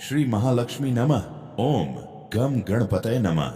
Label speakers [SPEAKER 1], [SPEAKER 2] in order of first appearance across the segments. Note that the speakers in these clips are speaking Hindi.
[SPEAKER 1] श्री महालक्ष्मी नमः। ओम गम गणपतये नमः।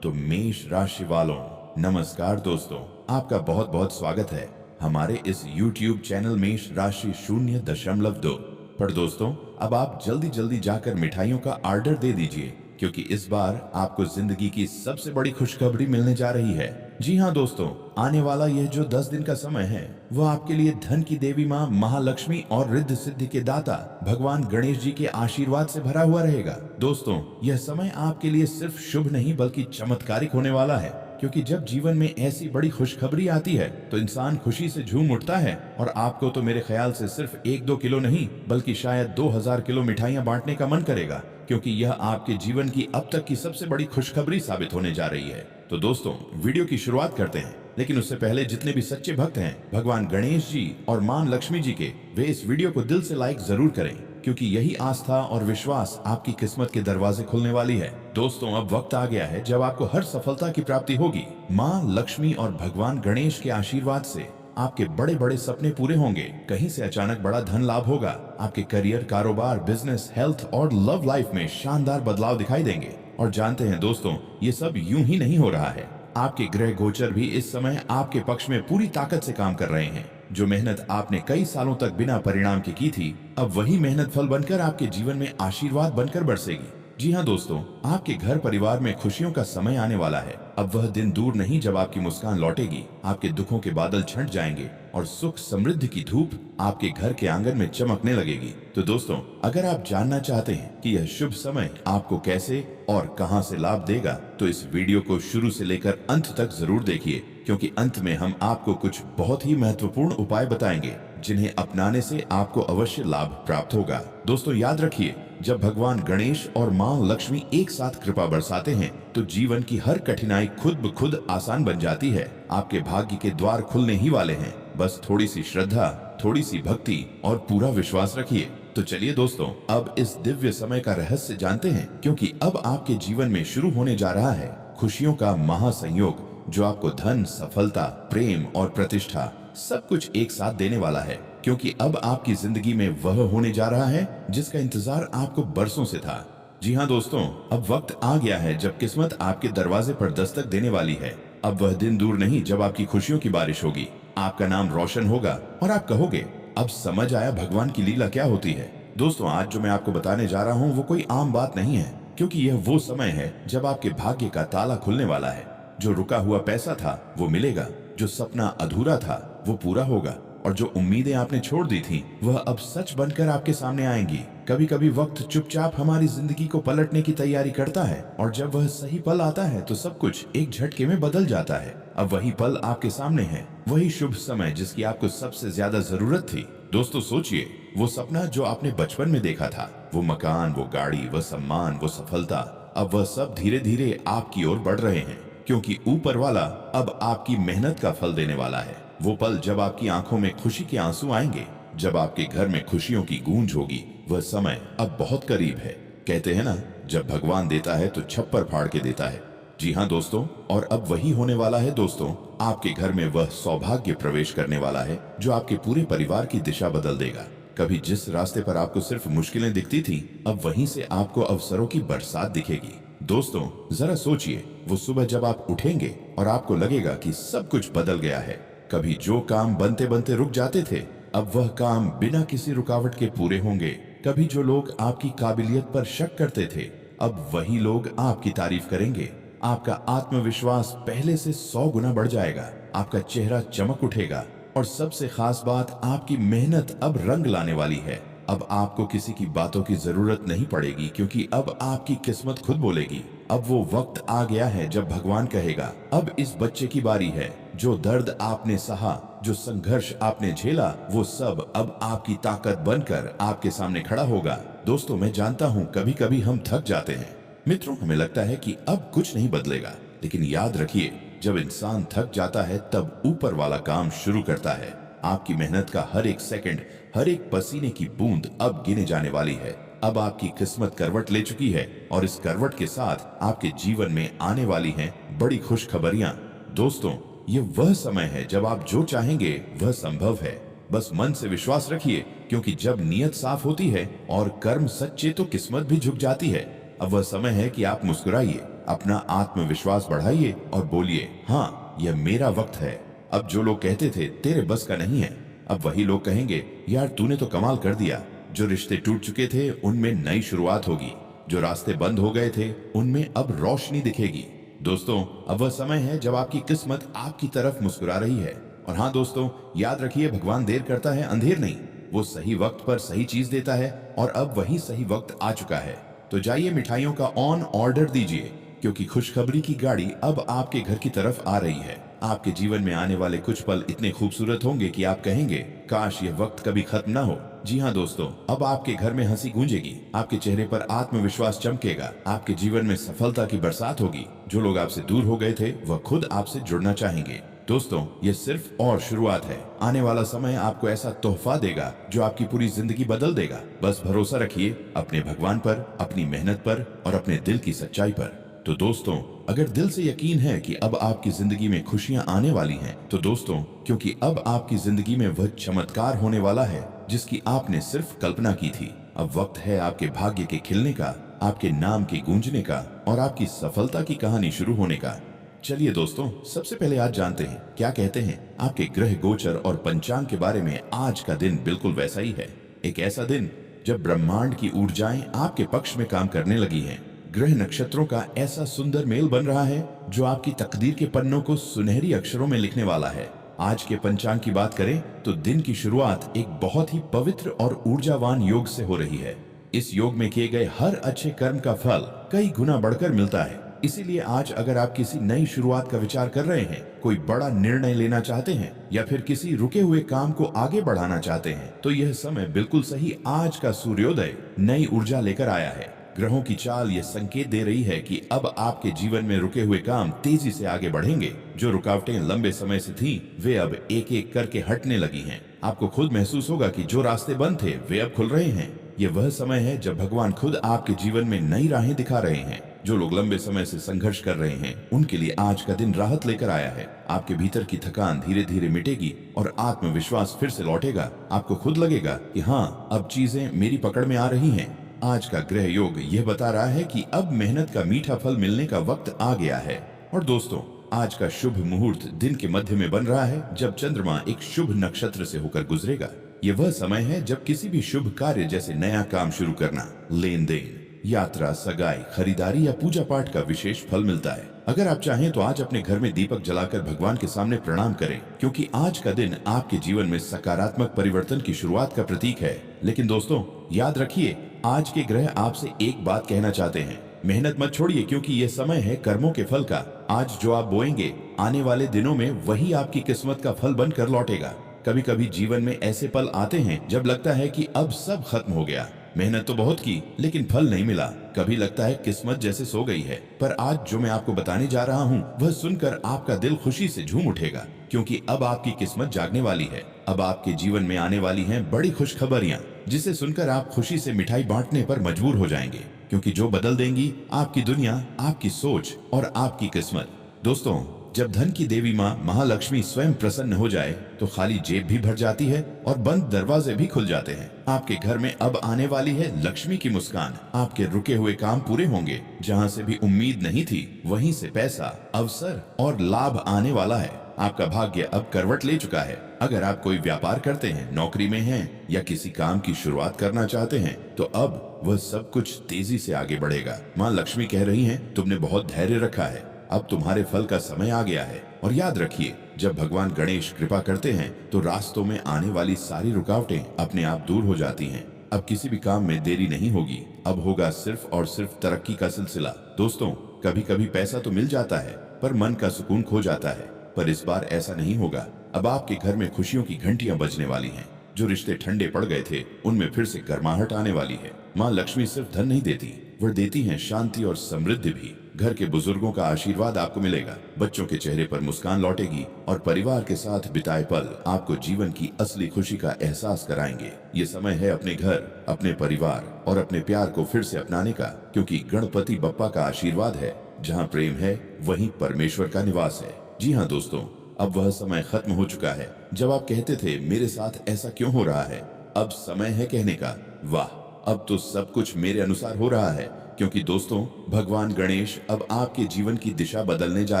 [SPEAKER 1] तो मेष राशि वालों, नमस्कार दोस्तों, आपका बहुत बहुत स्वागत है हमारे इस YouTube चैनल मेष राशि 0.2 पर। दोस्तों, अब आप जल्दी जल्दी जाकर मिठाइयों का ऑर्डर दे दीजिए, क्योंकि इस बार आपको जिंदगी की सबसे बड़ी खुशखबरी मिलने जा रही है। जी हाँ दोस्तों, आने वाला यह जो 10 दिन का समय है वह आपके लिए धन की देवी माँ महालक्ष्मी और रिद्धि सिद्धि के दाता भगवान गणेश जी के आशीर्वाद से भरा हुआ रहेगा। दोस्तों, यह समय आपके लिए सिर्फ शुभ नहीं बल्कि चमत्कारिक होने वाला है, क्योंकि जब जीवन में ऐसी बड़ी खुशखबरी आती है तो इंसान खुशी से झूम उठता है। और आपको तो मेरे ख्याल से सिर्फ 1-2 किलो नहीं बल्कि शायद 2000 किलो मिठाइयां बांटने का मन करेगा, क्योंकि यह आपके जीवन की अब तक की सबसे बड़ी खुशखबरी साबित होने जा रही है। तो दोस्तों, वीडियो की शुरुआत करते हैं, लेकिन उससे पहले जितने भी सच्चे भक्त हैं भगवान गणेश जी और मां लक्ष्मी जी के, वे इस वीडियो को दिल से लाइक जरूर करें, क्योंकि यही आस्था और विश्वास आपकी किस्मत के दरवाजे खुलने वाली है। दोस्तों, अब वक्त आ गया है जब आपको हर सफलता की प्राप्ति होगी। मां लक्ष्मी और भगवान गणेश के आशीर्वाद से आपके बड़े बड़े सपने पूरे होंगे। कहीं से अचानक बड़ा धन लाभ होगा। आपके करियर, कारोबार, बिजनेस, हेल्थ और लव लाइफ में शानदार बदलाव दिखाई देंगे। और जानते हैं दोस्तों, ये सब यूं ही नहीं हो रहा है। आपके ग्रह गोचर भी इस समय आपके पक्ष में पूरी ताकत से काम कर रहे हैं। जो मेहनत आपने कई सालों तक बिना परिणाम के की थी, अब वही मेहनत फल बनकर आपके जीवन में आशीर्वाद बनकर बरसेगी। जी हाँ दोस्तों, आपके घर परिवार में खुशियों का समय आने वाला है। अब वह दिन दूर नहीं जब आपकी मुस्कान लौटेगी, आपके दुखों के बादल छंट जाएंगे और सुख समृद्धि की धूप आपके घर के आंगन में चमकने लगेगी। तो दोस्तों, अगर आप जानना चाहते हैं कि यह शुभ समय आपको कैसे और कहां से लाभ देगा, तो इस वीडियो को शुरू से लेकर अंत तक जरूर देखिए, क्योंकि अंत में हम आपको कुछ बहुत ही महत्वपूर्ण उपाय बताएंगे जिन्हें अपनाने से आपको अवश्य लाभ प्राप्त होगा। दोस्तों, याद रखिए, जब भगवान गणेश और मां लक्ष्मी एक साथ कृपा बरसाते हैं तो जीवन की हर कठिनाई खुद ब खुद आसान बन जाती है। आपके भाग्य के द्वार खुलने ही वाले हैं। बस थोड़ी सी श्रद्धा, थोड़ी सी भक्ति और पूरा विश्वास रखिए। तो चलिए दोस्तों, अब इस दिव्य समय का रहस्य जानते हैं, क्योंकि अब आपके जीवन में शुरू होने जा रहा है खुशियों का महासंयोग, जो आपको धन, सफलता, प्रेम और प्रतिष्ठा सब कुछ एक साथ देने वाला है। क्योंकि अब आपकी जिंदगी में वह होने जा रहा है जिसका इंतजार आपको बरसों से था। जी हाँ दोस्तों, अब वक्त आ गया है जब किस्मत आपके दरवाजे पर दस्तक देने वाली है। अब वह दिन दूर नहीं जब आपकी खुशियों की बारिश होगी, आपका नाम रोशन होगा और आप कहोगे, अब समझ आया भगवान की लीला क्या होती है। दोस्तों, आज जो मैं आपको बताने जा रहा हूँ वो कोई आम बात नहीं है, क्योंकि यह वो समय है जब आपके भाग्य का ताला खुलने वाला है। जो रुका हुआ पैसा था वो मिलेगा, जो सपना अधूरा था वो पूरा होगा, और जो उम्मीदें आपने छोड़ दी थी वह अब सच बनकर आपके सामने आएंगी। कभी कभी वक्त चुपचाप हमारी जिंदगी को पलटने की तैयारी करता है, और जब वह सही पल आता है तो सब कुछ एक झटके में बदल जाता है। अब वही पल आपके सामने है, वही शुभ समय जिसकी आपको सबसे ज्यादा जरूरत थी। दोस्तों, सोचिए, वो सपना जो आपने बचपन में देखा था, वो मकान, वो गाड़ी, वो सम्मान, वो सफलता, अब वह सब धीरे धीरे आपकी ओर बढ़ रहे हैं, क्योंकि ऊपर वाला अब आपकी मेहनत का फल देने वाला है। वो पल जब आपकी आंखों में खुशी के आंसू आएंगे, जब आपके घर में खुशियों की गूंज होगी, वह समय अब बहुत करीब है। कहते हैं ना, जब भगवान देता है तो छप्पर फाड़ के देता है। जी हाँ दोस्तों, और अब वही होने वाला है। दोस्तों, आपके घर में वह सौभाग्य प्रवेश करने वाला है जो आपके पूरे परिवार की दिशा बदल देगा। कभी जिस रास्ते पर आपको सिर्फ मुश्किलें दिखती थी, अब वहीं से आपको अवसरों की बरसात दिखेगी। दोस्तों, जरा सोचिए, वो सुबह जब आप उठेंगे और आपको लगेगा कि सब कुछ बदल गया है। कभी जो काम बनते बनते रुक जाते थे, अब वह काम बिना किसी रुकावट के पूरे होंगे। कभी जो लोग आपकी काबिलियत पर शक करते थे, अब वही लोग आपकी तारीफ करेंगे। आपका आत्मविश्वास पहले से 100 गुना बढ़ जाएगा। आपका चेहरा चमक उठेगा, और सबसे खास बात, आपकी मेहनत अब रंग लाने वाली है। अब आपको किसी की बातों की जरूरत नहीं पड़ेगी, क्योंकि अब आपकी किस्मत खुद बोलेगी। अब वो वक्त आ गया है जब भगवान कहेगा, अब इस बच्चे की बारी है। जो दर्द आपने सहा, जो संघर्ष आपने झेला, वो सब अब आपकी ताकत बनकर आपके सामने खड़ा होगा। दोस्तों, मैं जानता हूँ कभी कभी हम थक जाते हैं। मित्रों, हमें लगता है कि अब कुछ नहीं बदलेगा, लेकिन याद रखिए, जब इंसान थक जाता है तब ऊपर वाला काम शुरू करता है। आपकी मेहनत का हर एक सेकंड, हर एक पसीने की बूंद अब गिने जाने वाली है। अब आपकी किस्मत करवट ले चुकी है, और इस करवट के साथ आपके जीवन में आने वाली हैं बड़ी खुशखबरियां। दोस्तों, ये वह समय है जब आप जो चाहेंगे वह संभव है। बस मन से विश्वास रखिए क्योंकि जब नियत साफ होती है और कर्म सच्चे तो किस्मत भी झुक जाती है। अब वह समय है कि आप मुस्कुराइए, अपना आत्मविश्वास बढ़ाइए और बोलिए, हाँ यह मेरा वक्त है। अब जो लोग कहते थे तेरे बस का नहीं है, अब वही लोग कहेंगे, यार तूने तो कमाल कर दिया। जो रिश्ते टूट चुके थे उनमें नई शुरुआत होगी, जो रास्ते बंद हो गए थे उनमें अब रोशनी दिखेगी। दोस्तों, अब वह समय है जब आपकी किस्मत आपकी तरफ मुस्कुरा रही है। और हाँ दोस्तों, याद रखिए, भगवान देर करता है अंधेर नहीं, वो सही वक्त पर सही चीज देता है और अब वही सही वक्त आ चुका है। तो जाइए मिठाइयों का ऑन ऑर्डर दीजिए, क्योंकि खुशखबरी की गाड़ी अब आपके घर की तरफ आ रही है। आपके जीवन में आने वाले कुछ पल इतने खूबसूरत होंगे कि आप कहेंगे, काश यह वक्त कभी खत्म ना हो। जी हाँ दोस्तों, अब आपके घर में हंसी गूंजेगी, आपके चेहरे पर आत्मविश्वास चमकेगा, आपके जीवन में सफलता की बरसात होगी। जो लोग आपसे दूर हो गए थे वह खुद आपसे जुड़ना चाहेंगे। दोस्तों, ये सिर्फ और शुरुआत है। आने वाला समय आपको ऐसा तोहफा देगा जो आपकी पूरी जिंदगी बदल देगा। बस भरोसा रखिए अपने भगवान पर, अपनी मेहनत पर और अपने दिल की सच्चाई पर। तो दोस्तों, अगर दिल से यकीन है कि अब आपकी जिंदगी में खुशियां आने वाली हैं, तो दोस्तों, क्योंकि अब आपकी जिंदगी में वह चमत्कार होने वाला है जिसकी आपने सिर्फ कल्पना की थी। अब वक्त है आपके भाग्य के खिलने का, आपके नाम के गूंजने का और आपकी सफलता की कहानी शुरू होने का। चलिए दोस्तों, सबसे पहले आज जानते हैं क्या कहते हैं आपके ग्रह गोचर और पंचांग के बारे में। आज का दिन बिल्कुल वैसा ही है, एक ऐसा दिन जब ब्रह्मांड की ऊर्जाएं आपके पक्ष में काम करने लगी हैं। ग्रह नक्षत्रों का ऐसा सुंदर मेल बन रहा है जो आपकी तकदीर के पन्नों को सुनहरी अक्षरों में लिखने वाला है। आज के पंचांग की बात करें तो दिन की शुरुआत एक बहुत ही पवित्र और ऊर्जावान योग से हो रही है। इस योग में किए गए हर अच्छे कर्म का फल कई गुना बढ़कर मिलता है। इसीलिए आज अगर आप किसी नई शुरुआत का विचार कर रहे हैं, कोई बड़ा निर्णय लेना चाहते हैं या फिर किसी रुके हुए काम को आगे बढ़ाना चाहते हैं, तो यह समय बिल्कुल सही। आज का सूर्योदय नई ऊर्जा लेकर आया है। ग्रहों की चाल ये संकेत दे रही है कि अब आपके जीवन में रुके हुए काम तेजी से आगे बढ़ेंगे। जो रुकावटें लंबे समय से थीं, वे अब एक एक करके हटने लगी हैं। आपको खुद महसूस होगा कि जो रास्ते बंद थे वे अब खुल रहे हैं। ये वह समय है जब भगवान खुद आपके जीवन में नई राहें दिखा रहे हैं। जो लोग लंबे समय से संघर्ष कर रहे हैं, उनके लिए आज का दिन राहत लेकर आया है। आपके भीतर की थकान धीरे धीरे मिटेगी और आत्मविश्वास फिर से लौटेगा। आपको खुद लगेगा कि हाँ, अब चीजें मेरी पकड़ में आ रही हैं। आज का ग्रह योग यह बता रहा है कि अब मेहनत का मीठा फल मिलने का वक्त आ गया है। और दोस्तों, आज का शुभ मुहूर्त दिन के मध्य में बन रहा है, जब चंद्रमा एक शुभ नक्षत्र से होकर गुजरेगा। ये वह समय है जब किसी भी शुभ कार्य जैसे नया काम शुरू करना, लेन देन, यात्रा, सगाई, खरीदारी या पूजा पाठ का विशेष फल मिलता है। अगर आप चाहें तो आज अपने घर में दीपक जलाकर भगवान के सामने प्रणाम करें, क्योंकि आज का दिन आपके जीवन में सकारात्मक परिवर्तन की शुरुआत का प्रतीक है। लेकिन दोस्तों, याद रखिए, आज के ग्रह आपसे एक बात कहना चाहते हैं, मेहनत मत छोड़िए, क्योंकि यह समय है कर्मों के फल का। आज जो आप बोएंगे, आने वाले दिनों में वही आपकी किस्मत का फल बनकर लौटेगा। कभी कभी जीवन में ऐसे पल आते हैं जब लगता है कि अब सब खत्म हो गया, मेहनत तो बहुत की लेकिन फल नहीं मिला। कभी लगता है किस्मत जैसे सो गई है। पर आज जो मैं आपको बताने जा रहा हूँ, वह सुनकर आपका दिल खुशी से झूम उठेगा, क्योंकि अब आपकी किस्मत जागने वाली है। अब आपके जीवन में आने वाली हैं बड़ी खुशखबरियां, जिसे सुनकर आप खुशी से मिठाई बांटने पर मजबूर हो जाएंगे, क्योंकि जो बदल देंगी आपकी दुनिया, आपकी सोच और आपकी किस्मत। दोस्तों, जब धन की देवी माँ महालक्ष्मी स्वयं प्रसन्न हो जाए तो खाली जेब भी भर जाती है और बंद दरवाजे भी खुल जाते हैं। आपके घर में अब आने वाली है लक्ष्मी की मुस्कान। आपके रुके हुए काम पूरे होंगे। जहाँ से भी उम्मीद नहीं थी, वहीं से पैसा, अवसर और लाभ आने वाला है। आपका भाग्य अब करवट ले चुका है। अगर आप कोई व्यापार करते हैं, नौकरी में हैं या किसी काम की शुरुआत करना चाहते हैं, तो अब वह सब कुछ तेजी से आगे बढ़ेगा। माँ लक्ष्मी कह रही हैं, तुमने बहुत धैर्य रखा है, अब तुम्हारे फल का समय आ गया है। और याद रखिए, जब भगवान गणेश कृपा करते हैं तो रास्तों में आने वाली सारी रुकावटें अपने आप दूर हो जाती हैं। अब किसी भी काम में देरी नहीं होगी। अब होगा सिर्फ और सिर्फ तरक्की का सिलसिला। दोस्तों, कभी कभी पैसा तो मिल जाता है पर मन का सुकून खो जाता है। पर इस बार ऐसा नहीं होगा। अब आपके घर में खुशियों की घंटियां बजने वाली हैं। जो रिश्ते ठंडे पड़ गए थे, उनमें फिर से गर्माहट आने वाली है। माँ लक्ष्मी सिर्फ धन नहीं देती, वह देती हैं शांति और समृद्धि भी। घर के बुजुर्गों का आशीर्वाद आपको मिलेगा, बच्चों के चेहरे पर मुस्कान लौटेगी और परिवार के साथ बिताए पल आपको जीवन की असली खुशी का एहसास कराएंगे। ये समय है अपने घर, अपने परिवार और अपने प्यार को फिर से अपनाने का, क्योंकि गणपति बप्पा का आशीर्वाद है, जहाँ प्रेम है वहीं परमेश्वर का निवास है। जी हाँ दोस्तों, अब वह समय खत्म हो चुका है जब आप कहते थे मेरे साथ ऐसा क्यों हो रहा है। अब समय है कहने का, वाह, अब तो सब कुछ मेरे अनुसार हो रहा है। क्योंकि दोस्तों, भगवान गणेश अब आपके जीवन की दिशा बदलने जा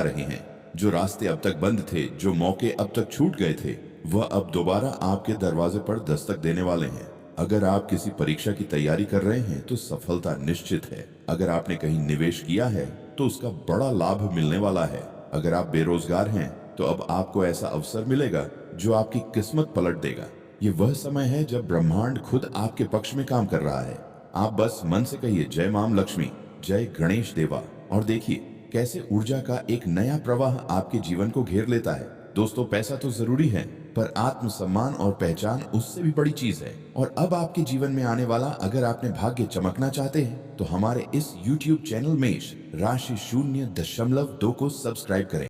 [SPEAKER 1] रहे हैं। जो रास्ते अब तक बंद थे, जो मौके अब तक छूट गए थे, वह अब दोबारा आपके दरवाजे पर दस्तक देने वाले हैं। अगर आप किसी परीक्षा की तैयारी कर रहे हैं तो सफलता निश्चित है। अगर आपने कहीं निवेश किया है तो उसका बड़ा लाभ मिलने वाला है। अगर आप बेरोजगार हैं तो अब आपको ऐसा अवसर मिलेगा जो आपकी किस्मत पलट देगा। ये वह समय है जब ब्रह्मांड खुद आपके पक्ष में काम कर रहा है। आप बस मन से कहिए, जय मां लक्ष्मी, जय गणेश देवा, और देखिए कैसे ऊर्जा का एक नया प्रवाह आपके जीवन को घेर लेता है। दोस्तों, पैसा तो जरूरी है, पर आत्मसम्मान और पहचान उससे भी बड़ी चीज है। और अब आपके जीवन में आने वाला, अगर आपने भाग्य चमकना चाहते हैं तो हमारे इस YouTube चैनल मेष राशि 0.2 को सब्सक्राइब करें।